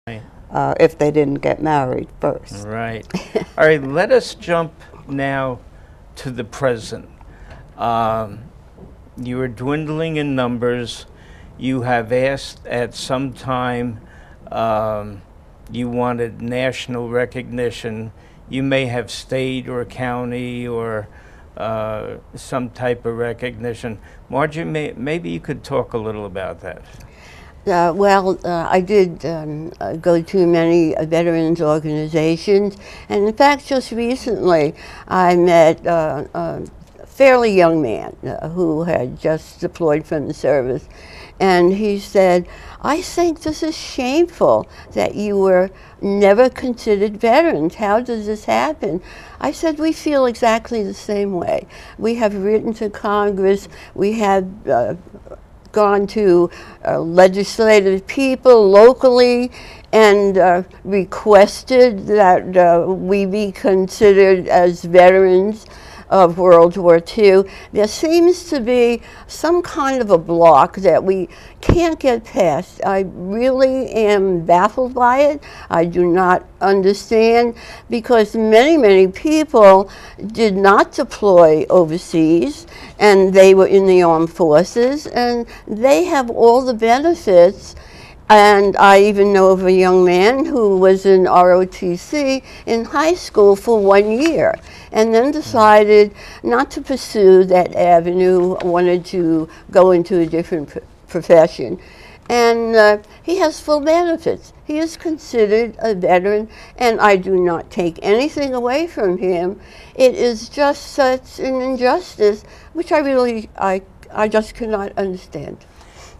Right. if they didn't get married first. Right. All right, let us jump now to the present. You are dwindling in numbers. You have asked at some time, you wanted national recognition. You may have state or county or some type of recognition. Margie, maybe you could talk a little about that. I did go to many veterans organizations, and in fact, just recently, I met a fairly young man who had just deployed from the service, and he said, "I think this is shameful that you were never considered veterans. How does this happen?" I said, "We feel exactly the same way. We have written to Congress. We have gone to legislative people locally and requested that we be considered as veterans of World War II. There seems to be some kind of a block that we can't get past. I really am baffled by it. I do not understand, because many people did not deploy overseas, and they were in the armed forces, and they have all the benefits. And I even know of a young man who was in ROTC in high school for 1 year and then decided not to pursue that avenue, wanted to go into a different profession. And he has full benefits. He is considered a veteran, and I do not take anything away from him. It is just such an injustice, which I just cannot understand.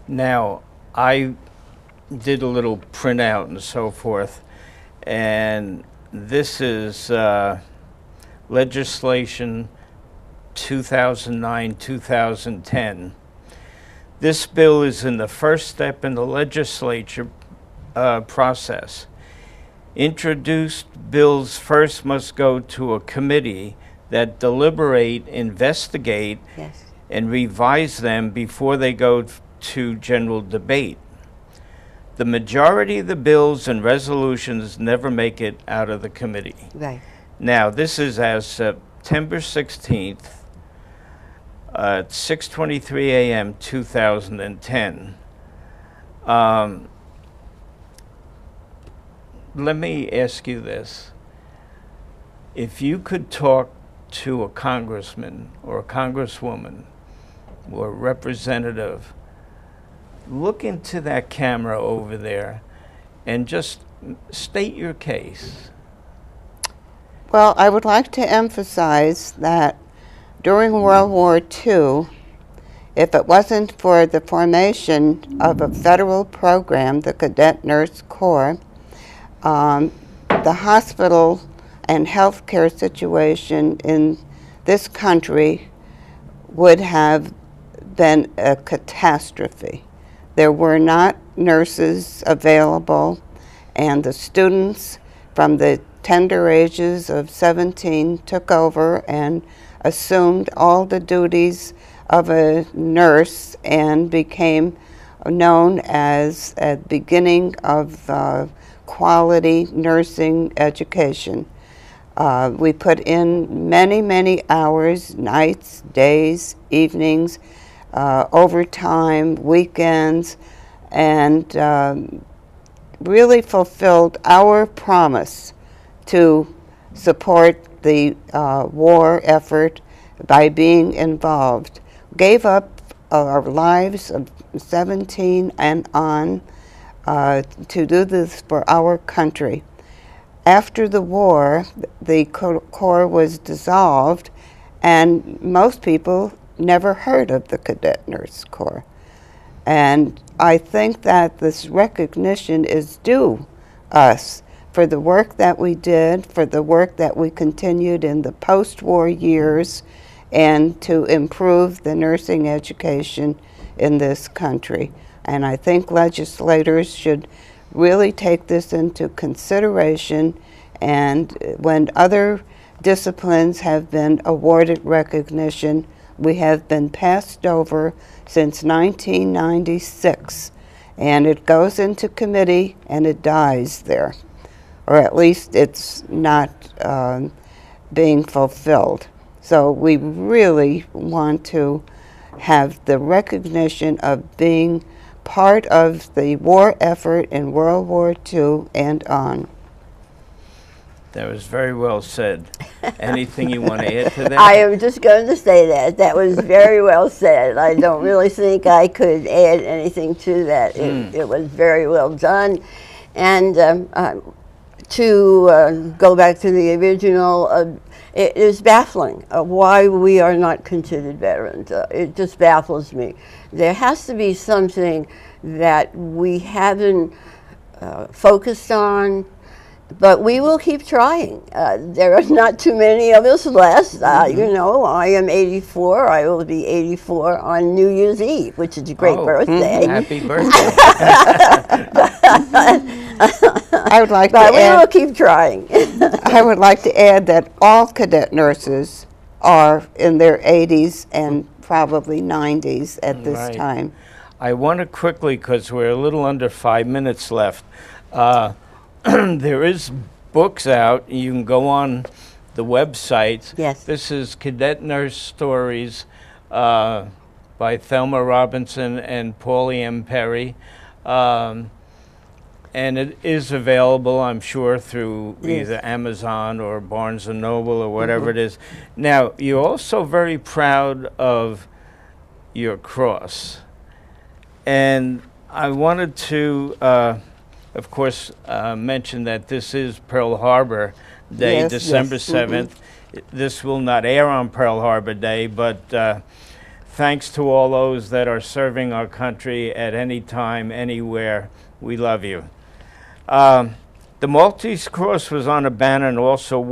Now, I did a little printout and so forth, and this is legislation 2009-2010. This bill is in the first step in the legislature process. Introduced bills first must go to a committee that deliberate, investigate, Yes. and revise them before they go to general debate. The majority of the bills and resolutions never make it out of the committee. Right. Now, this is as September 16th at 6:23 a.m. 2010. Let me ask you this. If you could talk to a congressman or a congresswoman or a representative, look into that camera over there and just state your case. Well, I would like to emphasize that during World War II, if it wasn't for the formation of a federal program, the Cadet Nurse Corps, the hospital and healthcare situation in this country would have been a catastrophe. There were not nurses available, and the students from the tender ages of 17 took over and assumed all the duties of a nurse and became known as a beginning of quality nursing education. We put in many hours, nights, days, evenings, overtime, weekends, and really fulfilled our promise to support the war effort by being involved. Gave up our lives of 17 and on to do this for our country. After the war, the Corps was dissolved, and most people never heard of the Cadet Nurse Corps. And I think that this recognition is due us for the work that we did, for the work that we continued in the post-war years, and to improve the nursing education in this country. And I think legislators should really take this into consideration, and when other disciplines have been awarded recognition, we have been passed over since 1996, and it goes into committee and it dies there, or at least it's not being fulfilled. So we really want to have the recognition of being part of the war effort in World War II and on. That was very well said. Anything you want to add to that? I am just going to say that. That was very well said. I don't really think I could add anything to that. It was very well done. And to go back to the original, it is baffling why we are not considered veterans. It just baffles me. There has to be something that we haven't focused on, but we will keep trying. There are not too many of us left. You know, I am 84. I will be 84 on New Year's Eve, which is a great birthday. Happy birthday. I would like But to we add, will keep trying. I would like to add that all cadet nurses are in their 80s and probably 90s at this Right. time. I want to quickly, because we're a little under 5 minutes left. There is books out. You can go on the website. Yes. This is Cadet Nurse Stories by Thelma Robinson and Paulie M. Perry. And it is available, I'm sure, through either Amazon or Barnes & Noble or whatever it is. Now, you're also very proud of your cross. And I wanted to, of course, mention that this is Pearl Harbor Day, Yes, December yes. 7th. This will not air on Pearl Harbor Day, but thanks to all those that are serving our country at any time, anywhere. We love you. The Maltese Cross was on a banner and also